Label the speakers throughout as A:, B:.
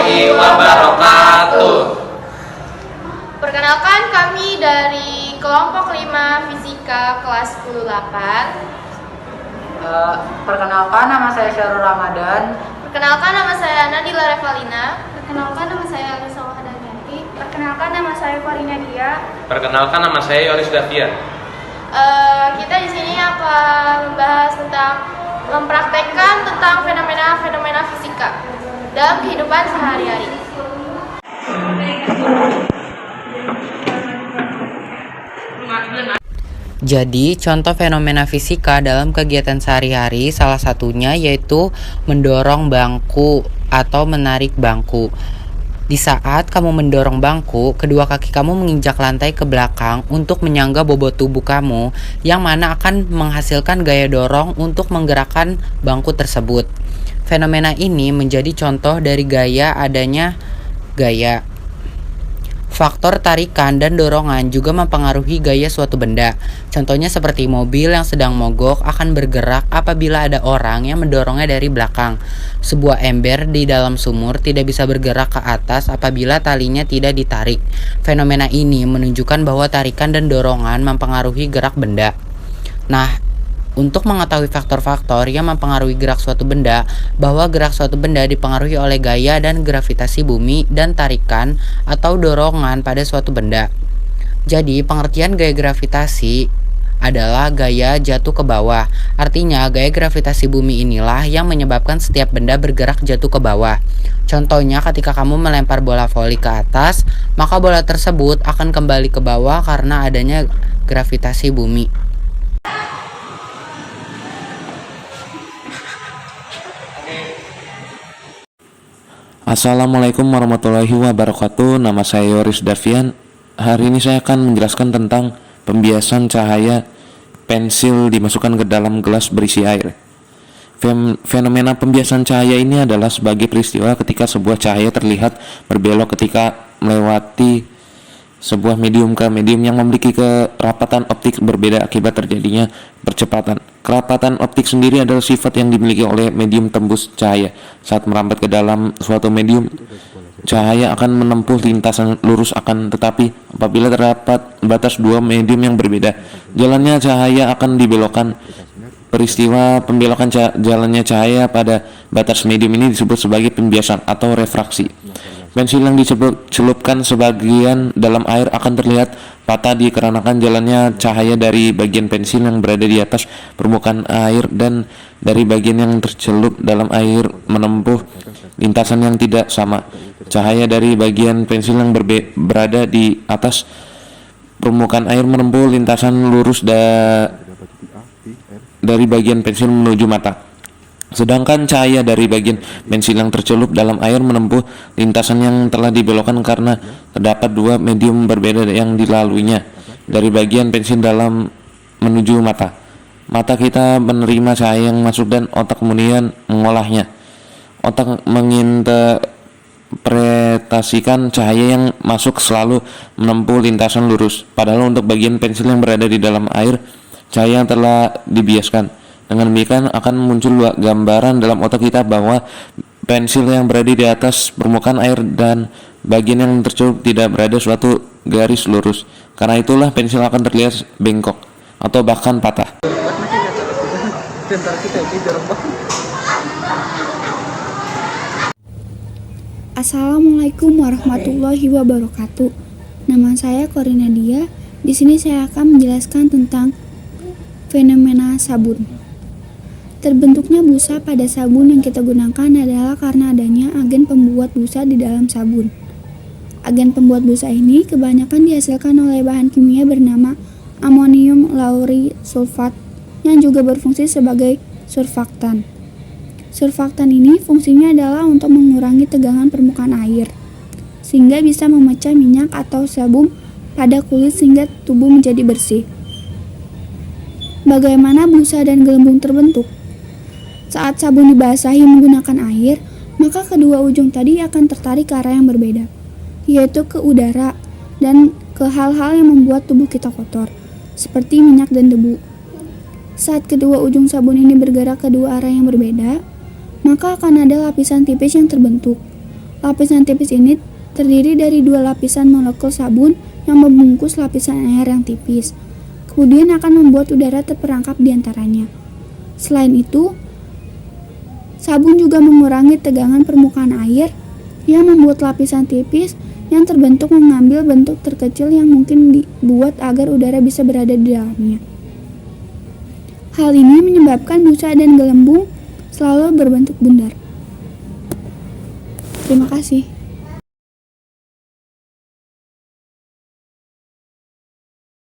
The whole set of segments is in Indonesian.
A: warahmatullahi wabarakatuh.
B: Perkenalkan, kami dari kelompok 5 Fisika kelas 10-8.
C: Perkenalkan, nama saya Syarul Ramadan.
B: Perkenalkan, nama saya Nadila Revalina.
D: Perkenalkan, nama saya Alisa Wahdanyanti. Perkenalkan, nama saya Farina Dia.
A: Perkenalkan, nama saya Yoris Davian.
B: Kita di sini akan membahas tentang mempraktekkan tentang fenomena-fenomena fisika dalam kehidupan sehari-hari.
C: Jadi, contoh fenomena fisika dalam kegiatan sehari-hari salah satunya yaitu mendorong bangku atau menarik bangku. Di saat kamu mendorong bangku, kedua kaki kamu menginjak lantai ke belakang untuk menyangga bobot tubuh kamu, yang mana akan menghasilkan gaya dorong untuk menggerakkan bangku tersebut. Fenomena ini menjadi contoh dari adanya gaya. Faktor tarikan dan dorongan juga mempengaruhi gaya suatu benda. Contohnya seperti mobil yang sedang mogok akan bergerak apabila ada orang yang mendorongnya dari belakang. Sebuah ember di dalam sumur tidak bisa bergerak ke atas apabila talinya tidak ditarik. Fenomena ini menunjukkan bahwa tarikan dan dorongan mempengaruhi gerak benda. Nah, untuk mengetahui faktor-faktor yang mempengaruhi gerak suatu benda, bahwa gerak suatu benda dipengaruhi oleh gaya dan gravitasi bumi dan tarikan atau dorongan pada suatu benda. Jadi, pengertian gaya gravitasi adalah gaya jatuh ke bawah. Artinya, gaya gravitasi bumi inilah yang menyebabkan setiap benda bergerak jatuh ke bawah. Contohnya, ketika kamu melempar bola voli ke atas, maka bola tersebut akan kembali ke bawah karena adanya gravitasi bumi.
E: Assalamualaikum warahmatullahi wabarakatuh. Nama saya Yoris Davian. Hari ini saya akan menjelaskan tentang pembiasan cahaya pensil dimasukkan ke dalam gelas berisi air. Fenomena pembiasan cahaya ini adalah sebagai peristiwa ketika sebuah cahaya terlihat berbelok ketika melewati sebuah medium ke medium yang memiliki kerapatan optik berbeda akibat terjadinya percepatan. Kerapatan optik sendiri adalah sifat yang dimiliki oleh medium tembus cahaya. Saat merambat ke dalam suatu medium, cahaya akan menempuh lintasan lurus tetapi apabila terdapat batas dua medium yang berbeda, jalannya cahaya akan dibelokkan. Peristiwa pembelokan jalannya cahaya pada batas medium ini disebut sebagai pembiasan atau refraksi. Pensil yang dicelupkan sebagian dalam air akan terlihat patah dikarenakan jalannya cahaya dari bagian pensil yang berada di atas permukaan air dan dari bagian yang tercelup dalam air menempuh lintasan yang tidak sama. Cahaya dari bagian pensil yang berada di atas permukaan air menempuh lintasan lurus dari bagian pensil menuju mata. Sedangkan cahaya dari bagian pensil yang tercelup dalam air menempuh lintasan yang telah dibelokkan karena terdapat dua medium berbeda yang dilaluinya dari bagian pensil dalam menuju mata. Mata kita menerima cahaya yang masuk dan otak kemudian mengolahnya. Otak menginterpretasikan cahaya yang masuk selalu menempuh lintasan lurus. Padahal untuk bagian pensil yang berada di dalam air, cahaya yang telah dibiaskan. Dengan demikian akan muncul gambaran dalam otak kita bahwa pensil yang berada di atas permukaan air dan bagian yang tercelup tidak berada suatu garis lurus. Karena itulah pensil akan terlihat bengkok atau bahkan patah.
D: Assalamualaikum warahmatullahi wabarakatuh. Nama saya Korina Dia. Di sini saya akan menjelaskan tentang fenomena sabun. Terbentuknya busa pada sabun yang kita gunakan adalah karena adanya agen pembuat busa di dalam sabun. Agen pembuat busa ini kebanyakan dihasilkan oleh bahan kimia bernama amonium lauryl sulfat yang juga berfungsi sebagai surfaktan. Surfaktan ini fungsinya adalah untuk mengurangi tegangan permukaan air, sehingga bisa memecah minyak atau sebum pada kulit sehingga tubuh menjadi bersih. Bagaimana busa dan gelembung terbentuk? Saat sabun dibasahi menggunakan air, maka kedua ujung tadi akan tertarik ke arah yang berbeda, yaitu ke udara dan ke hal-hal yang membuat tubuh kita kotor, seperti minyak dan debu. Saat kedua ujung sabun ini bergerak ke dua arah yang berbeda, maka akan ada lapisan tipis yang terbentuk. Lapisan tipis ini terdiri dari 2 lapisan molekul sabun yang membungkus lapisan air yang tipis. Kemudian akan membuat udara terperangkap di antaranya. Selain itu, sabun juga mengurangi tegangan permukaan air yang membuat lapisan tipis yang terbentuk mengambil bentuk terkecil yang mungkin dibuat agar udara bisa berada di dalamnya. Hal ini menyebabkan busa dan gelembung selalu berbentuk bundar. Terima kasih.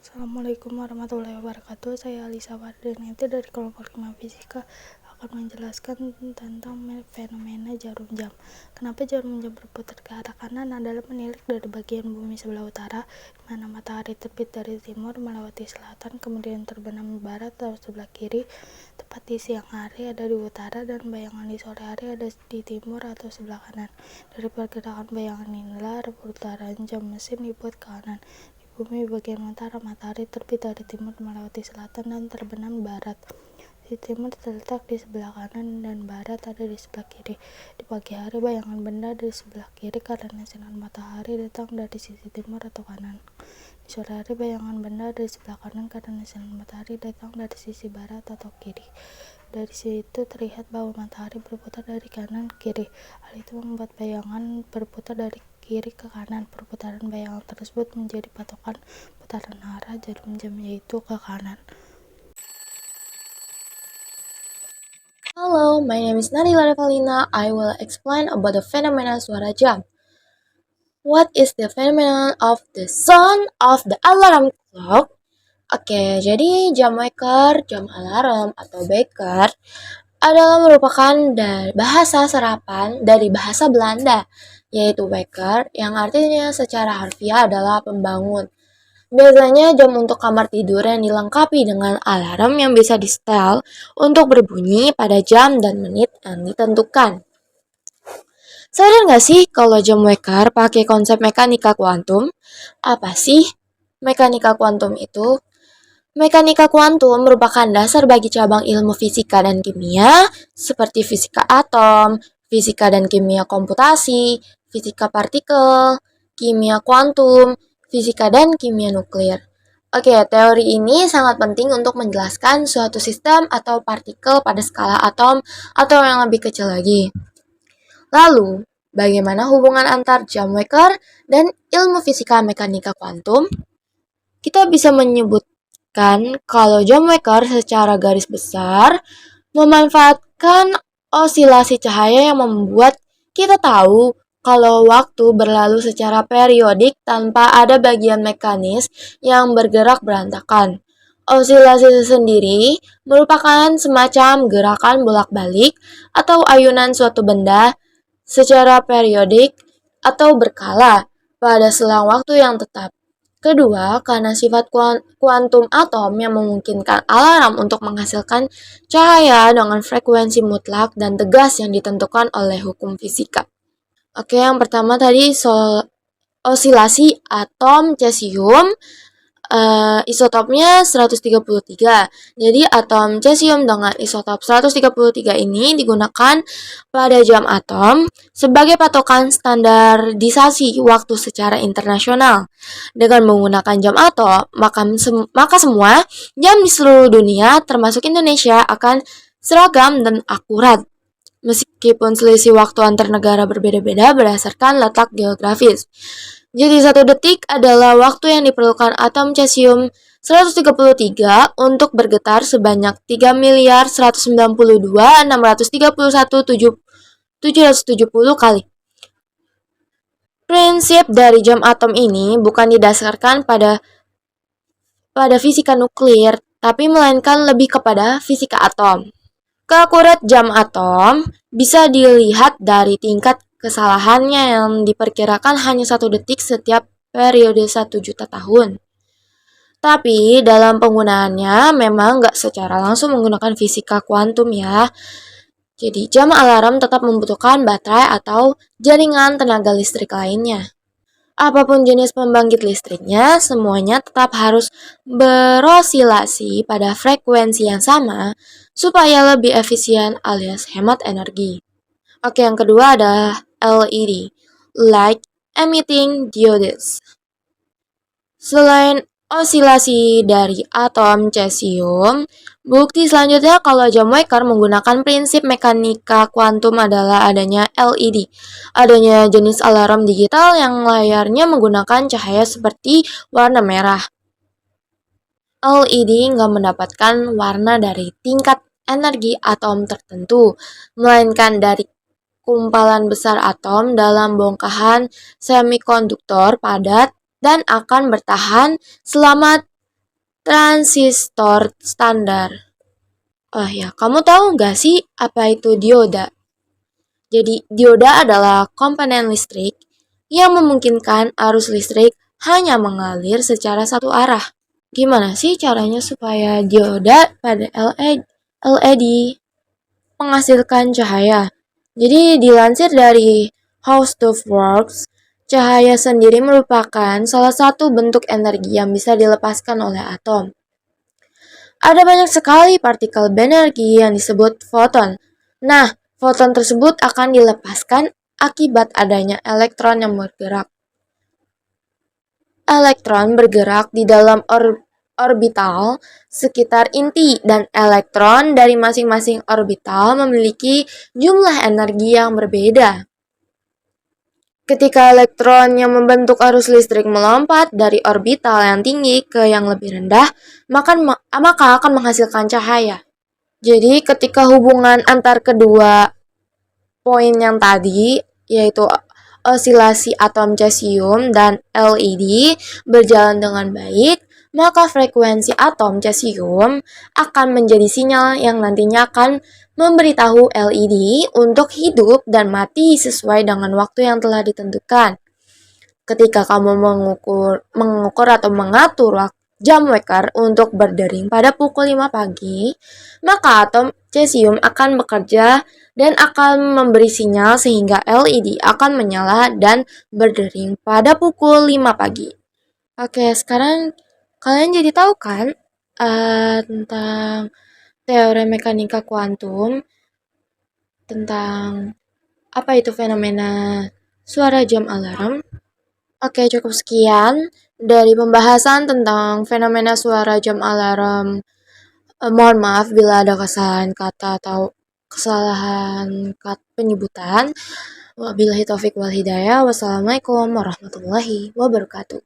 F: Assalamualaikum warahmatullahi wabarakatuh. Saya Alisa Wardaneti dari kelompok 5 Fisika akan menjelaskan tentang fenomena jarum jam. Kenapa jarum jam berputar ke arah kanan adalah menilik dari bagian bumi sebelah utara, di mana matahari terbit dari timur melewati selatan, kemudian terbenam di barat atau sebelah kiri. Tepat di siang hari ada di utara dan bayangan di sore hari ada di timur atau sebelah kanan. Dari pergerakan bayangan inilah putaran jam mesin dibuat ke kanan. Bumi bagian utara, matahari terbit dari timur melewati selatan dan terbenam barat. Di timur terletak di sebelah kanan dan barat ada di sebelah kiri. Di pagi hari bayangan benda di sebelah kiri karena sinar matahari datang dari sisi timur atau kanan. Di sore hari bayangan benda di sebelah kanan karena sinar matahari datang dari sisi barat atau kiri. Dari situ terlihat bahwa matahari berputar dari kanan ke kiri. Hal itu membuat bayangan berputar dari kiri ke kanan. Perputaran bayangan tersebut menjadi patokan putaran arah jarum jam, yaitu ke kanan.
B: Hello, my name is Nadila Revalina. I will explain about the phenomena suara jam. What is the phenomenon of the sound of the alarm clock? Oke, jadi jam waker, jam alarm, atau beker adalah merupakan bahasa serapan dari bahasa Belanda, yaitu wekker, yang artinya secara harfiah adalah pembangun. Biasanya jam untuk kamar tidur yang dilengkapi dengan alarm yang bisa di-setel untuk berbunyi pada jam dan menit yang ditentukan. Sadar nggak sih kalau jam wekker pakai konsep mekanika kuantum? Apa sih mekanika kuantum itu? Mekanika kuantum merupakan dasar bagi cabang ilmu fisika dan kimia seperti fisika atom, fisika dan kimia komputasi, fisika partikel, kimia kuantum, fisika dan kimia nuklir. Oke, teori ini sangat penting untuk menjelaskan suatu sistem atau partikel pada skala atom atau yang lebih kecil lagi. Lalu, bagaimana hubungan antar jam wekker dan ilmu fisika mekanika kuantum? Kita bisa menyebutkan kalau jam wekker secara garis besar memanfaatkan osilasi cahaya yang membuat kita tahu kalau waktu berlalu secara periodik tanpa ada bagian mekanis yang bergerak berantakan. Osilasi sendiri merupakan semacam gerakan bolak-balik atau ayunan suatu benda secara periodik atau berkala pada selang waktu yang tetap. Kedua, karena sifat kuantum atom yang memungkinkan alarm untuk menghasilkan cahaya dengan frekuensi mutlak dan tegas yang ditentukan oleh hukum fisika. Oke, yang pertama tadi osilasi atom cesium, isotopnya 133. Jadi atom cesium dengan isotop 133 ini digunakan pada jam atom sebagai patokan standarisasi waktu secara internasional. Dengan menggunakan jam atom, maka semua jam di seluruh dunia termasuk Indonesia akan seragam dan akurat. Meskipun selisih waktu antar negara berbeda-beda berdasarkan letak geografis. Jadi 1 detik adalah waktu yang diperlukan atom cesium 133 untuk bergetar sebanyak 3.192.631.770 kali. Prinsip dari jam atom ini bukan didasarkan pada fisika nuklir, tapi melainkan lebih kepada fisika atom. Keakurat jam atom bisa dilihat dari tingkat kesalahannya yang diperkirakan hanya 1 detik setiap periode 1 juta tahun. Tapi dalam penggunaannya memang nggak secara langsung menggunakan fisika kuantum ya. Jadi jam alarm tetap membutuhkan baterai atau jaringan tenaga listrik lainnya. Apapun jenis pembangkit listriknya, semuanya tetap harus berosilasi pada frekuensi yang sama supaya lebih efisien alias hemat energi. Oke, yang kedua ada LED, like emitting diodes. Selain osilasi dari atom cesium, bukti selanjutnya kalau jam waker menggunakan prinsip mekanika kuantum adalah adanya LED. Adanya jenis alarm digital yang layarnya menggunakan cahaya seperti warna merah. LED nggak mendapatkan warna dari tingkat energi atom tertentu, melainkan dari kumpalan besar atom dalam bongkahan semikonduktor padat dan akan bertahan selama transistor standar. Oh ya, kamu tahu nggak sih apa itu dioda? Jadi, dioda adalah komponen listrik yang memungkinkan arus listrik hanya mengalir secara satu arah. Gimana sih caranya supaya dioda pada LED menghasilkan cahaya? Jadi dilansir dari How Stuff Works, cahaya sendiri merupakan salah satu bentuk energi yang bisa dilepaskan oleh atom. Ada banyak sekali partikel berenergi yang disebut foton. Nah, foton tersebut akan dilepaskan akibat adanya elektron yang bergerak. Elektron bergerak di dalam orbital sekitar inti dan elektron dari masing-masing orbital memiliki jumlah energi yang berbeda. Ketika elektron yang membentuk arus listrik melompat dari orbital yang tinggi ke yang lebih rendah, maka akan menghasilkan cahaya. Jadi ketika hubungan antar kedua poin yang tadi, yaitu osilasi atom cesium dan LED berjalan dengan baik, maka frekuensi atom cesium akan menjadi sinyal yang nantinya akan memberitahu LED untuk hidup dan mati sesuai dengan waktu yang telah ditentukan. Ketika kamu mengukur atau mengatur jam waker untuk berdering pada pukul 5 pagi, maka atom cesium akan bekerja dan akan memberi sinyal sehingga LED akan menyala dan berdering pada pukul 5 pagi. Oke, sekarang kalian jadi tahu kan tentang teori mekanika kuantum, tentang apa itu fenomena suara jam alarm. Oke, cukup sekian dari pembahasan tentang fenomena suara jam alarm. Mohon maaf bila ada kesalahan kata atau kesalahan penyebutan. Wabillahi taufik wal hidayah. Wassalamualaikum warahmatullahi wabarakatuh.